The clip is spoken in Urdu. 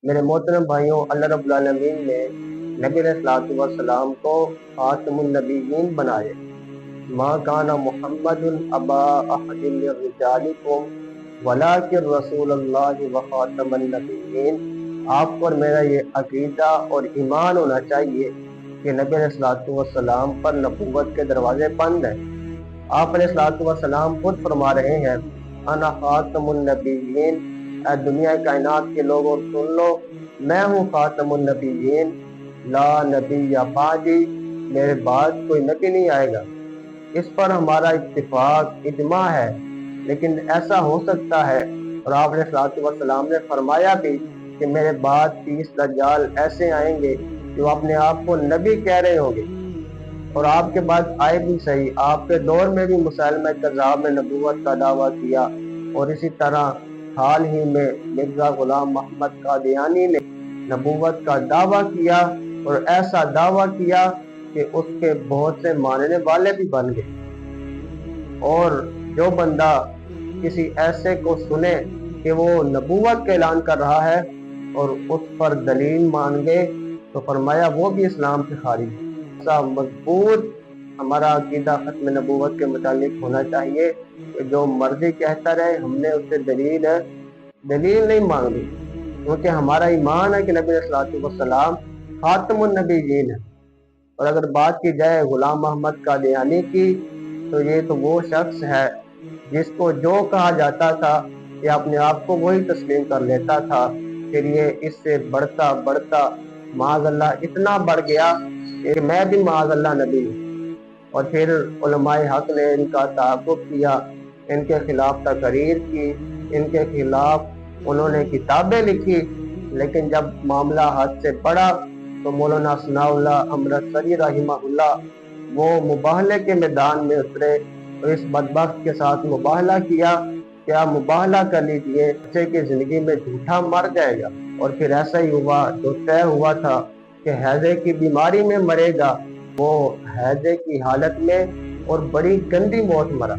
میرے محترم بھائیوں، اللہ رب العالمین نے نبی علیہ الصلوۃ والسلام کو خاتم النبیین بنائے۔ ما کان محمد ابا احد من رجالکم ولکن رسول اللہ و خاتم النبیین۔ آپ پر میرا یہ عقیدہ اور ایمان ہونا چاہیے کہ نبی علیہ الصلوۃ والسلام پر نبوت کے دروازے بند ہیں۔ آپ علیہ الصلوۃ والسلام خود فرما رہے ہیں، انا خاتم النبیین، اے دنیا کائنات کے لوگوں سن لو، میں ہوں خاتم النبیین، لا نبی بعدی، میرے بعد کوئی نبی نہیں آئے گا۔ اس پر ہمارا اتفاق اجماع ہے، لیکن ایسا ہو سکتا ہے، اور آپ علیہ الصلوۃ والسلام نے فرمایا بھی کہ میرے بعد 30 دجال ایسے آئیں گے جو اپنے آپ کو نبی کہہ رہے ہوں گے، اور آپ کے بعد آئے بھی صحیح۔ آپ کے دور میں بھی مسلمہ کذاب نے نبوت کا دعویٰ کیا، اور اسی طرح حال ہی میں مرزا غلام محمد قادیانی نے نبوت کا دعویٰ کیا، اور ایسا دعویٰ کیا کہ اس کے بہت سے ماننے والے بھی بن گئے۔ اور جو بندہ کسی ایسے کو سنے کہ وہ نبوت کا اعلان کر رہا ہے اور اس پر دلیل مانگے، تو فرمایا وہ بھی اسلام سے خارج ہے۔ ایسا مضبوط ہمارا عقیدہ ختم نبوت کے متعلق ہونا چاہیے کہ جو مرضی کہتا رہے، ہم نے اس سے دلیل نہیں مانگی، کیونکہ ہمارا ایمان ہے کہ نبی علیہ الصلوۃ والسلام خاتم النبیین ہے۔ اور اگر بات کی جائے غلام محمد قادیانی کی، تو یہ تو وہ شخص ہے جس کو جو کہا جاتا تھا کہ اپنے آپ کو وہی تسلیم کر لیتا تھا۔ پھر یہ اس سے بڑھتا بڑھتا معاذ اللہ اتنا بڑھ گیا کہ میں بھی معاذ اللہ نبی ہوں۔ اور پھر علماء حق نے ان کا تعاقب کیا، ان کے خلاف تقریر کی، ان کے خلاف انہوں نے کتابیں لکھی، لیکن جب معاملہ حد سے بڑھا تو مولانا ثناء اللہ امرتسری رحمہ اللہ وہ مباہلے کے میدان میں اترے، اور اس بدبخت کے ساتھ مباہلہ کیا کہ آپ مباہلہ کر لیجئے، بچے کی زندگی میں جھوٹا مر جائے گا۔ اور پھر ایسا ہی ہوا جو طے ہوا تھا کہ ہیضے کی بیماری میں مرے گا، وہ ہیضے کی حالت میں اور بڑی گندی موت مرا۔